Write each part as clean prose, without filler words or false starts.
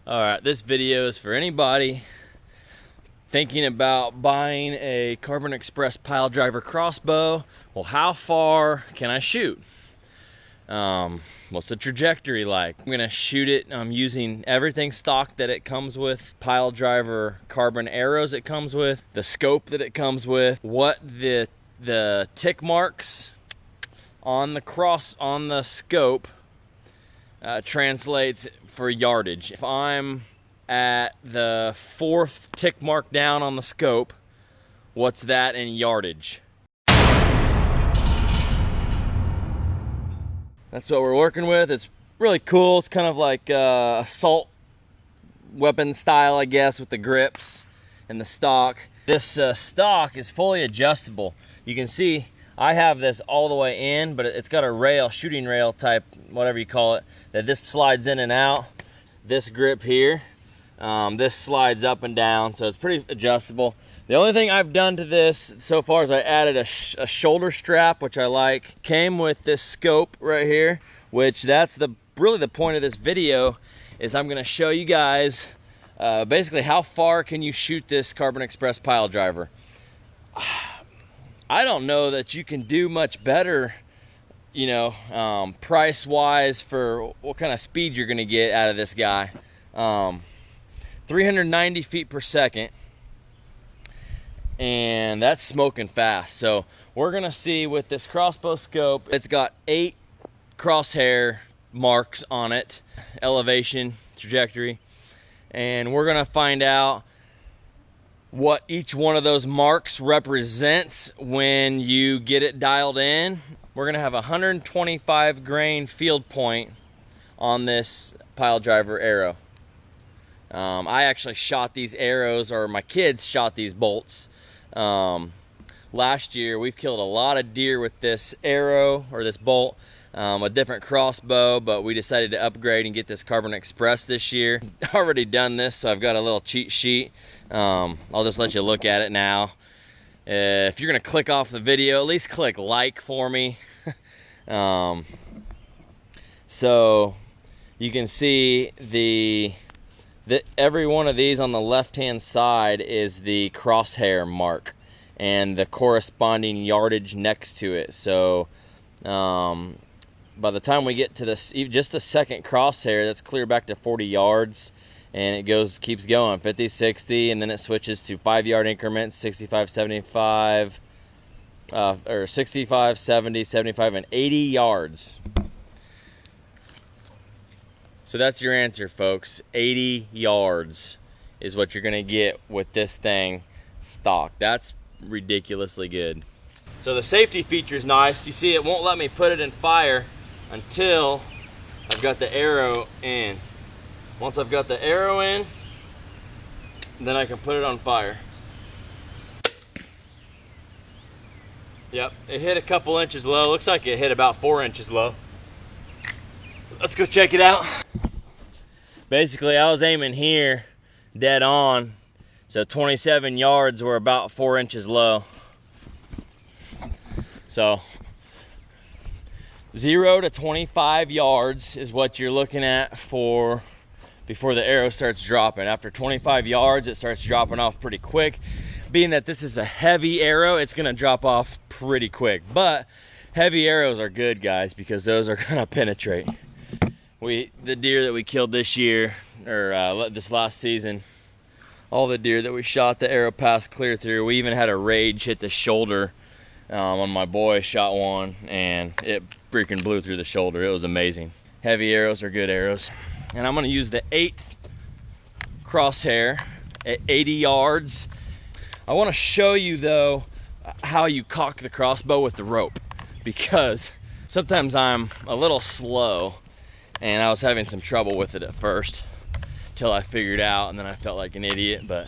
Alright, this video is for anybody thinking about buying a Carbon Express Piledriver Crossbow. Well, how far can I shoot? What's the trajectory like? I'm gonna shoot it using everything stock that it comes with, Piledriver carbon arrows it comes with, the scope that it comes with, what the tick marks on the scope translates for yardage. If I'm at the 4th tick mark down on the scope, what's that in yardage? That's what we're working with. It's really cool. It's kind of like assault weapon style, I guess, with the grips and the stock. This stock is fully adjustable. You can see I have this all the way in, but it's got a rail, shooting rail type, whatever you call it, that this slides in and out. This grip here, this slides up and down, so it's pretty adjustable. The only thing I've done to this so far is I added a shoulder strap, which I like. Came with this scope right here, which that's really the point of this video, is I'm gonna show you guys basically how far can you shoot this Carbon Express Piledriver. I don't know that you can do much better, you know, price-wise for what kind of speed you're gonna get out of this guy. 390 feet per second. And that's smoking fast. So we're gonna see with this crossbow scope, it's got 8 crosshair marks on it, elevation, trajectory, and we're gonna find out what each one of those marks represents when you get it dialed in. We're gonna have a 125 grain field point on this Piledriver arrow. I actually shot these arrows, or my kids shot these bolts. Last year we've killed a lot of deer with this arrow or this bolt, a different crossbow, but we decided to upgrade and get this Carbon Express this year. Already done this, so I've got a little cheat sheet. I'll just let you look at it now. If you're gonna click off the video, at least click like for me. So you can see every one of these on the left hand side is the crosshair mark and the corresponding yardage next to it. So by the time we get to this, just the second crosshair, that's clear back to 40 yards, and it keeps going 50, 60, and then it switches to 5-yard increments, 65, 75, or 65, 70, 75, and 80 yards. So that's your answer, folks. 80 yards is what you're gonna get with this thing stock. That's ridiculously good. So the safety feature is nice. You see, it won't let me put it in fire until I've got the arrow in. Once I've got the arrow in, then I can put it on fire. Yep, it hit a couple inches low. Looks like it hit about 4 inches low. Let's go check it out. Basically, I was aiming here dead on, so 27 yards were about 4 inches low. So 0 to 25 yards is what you're looking at before the arrow starts dropping. After 25 yards, it starts dropping off pretty quick. Being that this is a heavy arrow, it's gonna drop off pretty quick. But heavy arrows are good, guys, because those are gonna penetrate. The deer that we killed this year, or this last season, all the deer that we shot, the arrow passed clear through. We even had a rage hit the shoulder on my boy, shot one, and it freaking blew through the shoulder. It was amazing. Heavy arrows are good arrows. And I'm gonna use the 8th crosshair at 80 yards. I wanna show you though how you cock the crossbow with the rope, because sometimes I'm a little slow, and I was having some trouble with it at first till I figured out, and then I felt like an idiot, but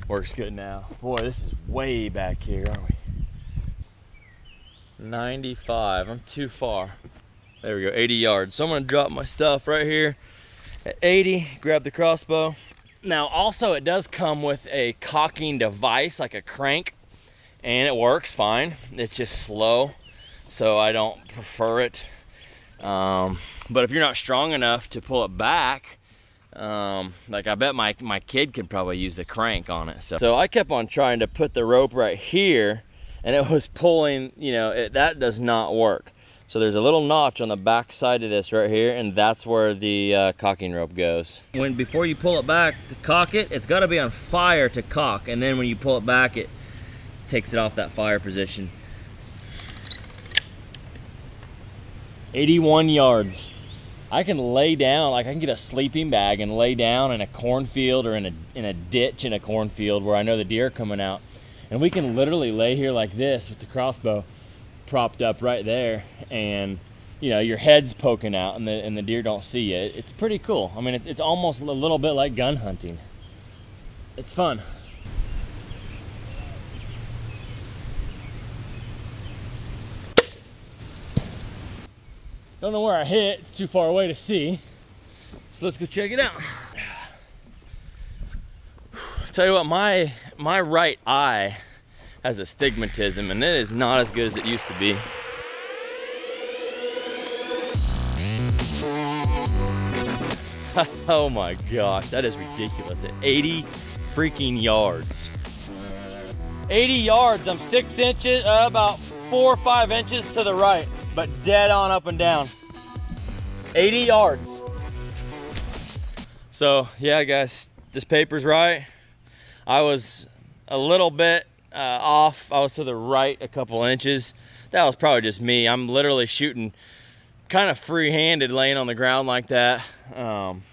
works good now. Boy, this is way back here, aren't we? 95, I'm too far. There we go, 80 yards. So I'm gonna drop my stuff right here at 80, grab the crossbow. Now also it does come with a cocking device, like a crank, and it works fine. It's just slow, so I don't prefer it. But if you're not strong enough to pull it back, Like I bet my kid could probably use the crank on it. So I kept on trying to put the rope right here, and it was pulling, you know, that does not work. So there's a little notch on the back side of this right here, and that's where the cocking rope goes. Before you pull it back to cock it, it's got to be on fire to cock, and then when you pull it back, it takes it off that fire position. 81 yards. I can lay down, like I can get a sleeping bag and lay down in a cornfield or in a ditch in a cornfield where I know the deer are coming out, and we can literally lay here like this with the crossbow propped up right there, and you know, your head's poking out and the deer don't see you. It's pretty cool. I mean, it's almost a little bit like gun hunting. It's fun. Don't know where I hit, it's too far away to see. So let's go check it out. Tell you what, my right eye has astigmatism, and it is not as good as it used to be. Oh my gosh, that is ridiculous. At 80 freaking yards. 80 yards, I'm 6 inches, about 4 or 5 inches to the right, but dead on up and down. 80 yards. So yeah, guys, this paper's right. I was a little bit off. I was to the right a couple inches. That was probably just me. I'm literally shooting kind of free-handed, laying on the ground like that. I'm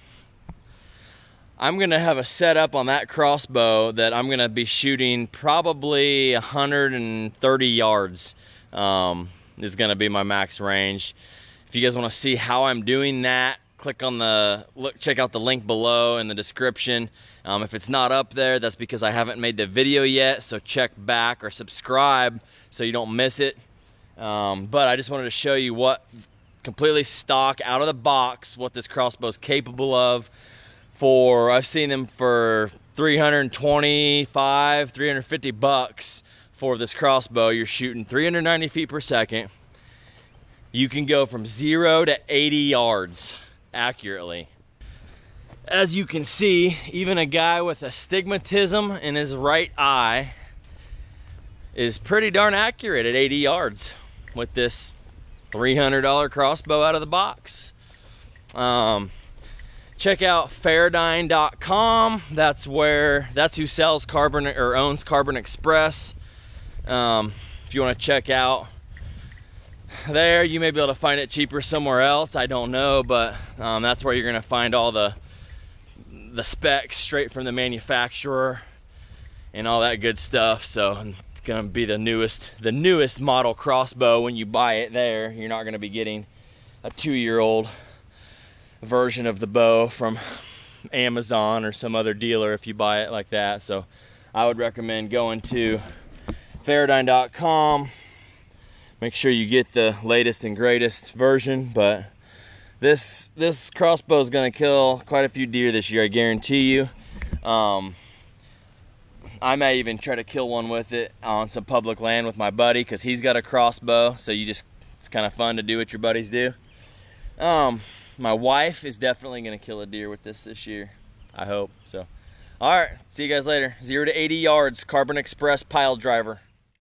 gonna have a setup on that crossbow that I'm gonna be shooting probably 130 yards. Is gonna be my max range. If you guys want to see how I'm doing that, click on check out the link below in the description. If it's not up there, that's because I haven't made the video yet, so check back or subscribe so you don't miss it. But I just wanted to show you what completely stock out of the box, what this crossbow is capable of. I've seen them for 325, 350 bucks for this crossbow. You're shooting 390 feet per second. You can go from 0 to 80 yards accurately. As you can see, even a guy with astigmatism in his right eye is pretty darn accurate at 80 yards with this $300 crossbow out of the box. Check out Fairdyne.com. That's who sells Carbon or owns Carbon Express. If you want to check out there, you may be able to find it cheaper somewhere else. I don't know, but that's where you're going to find all the specs straight from the manufacturer and all that good stuff. So it's going to be the newest model crossbow when you buy it there. You're not going to be getting a 2-year-old version of the bow from Amazon or some other dealer if you buy it like that. So I would recommend going to Fairdyne.com. Make sure you get the latest and greatest version, but this crossbow is going to kill quite a few deer this year, I guarantee you. I may even try to kill one with it on some public land with my buddy, because he's got a crossbow, so it's kind of fun to do what your buddies do. My wife is definitely going to kill a deer with this year, I hope. So, all right, see you guys later. 0 to 80 yards, Carbon Express Piledriver.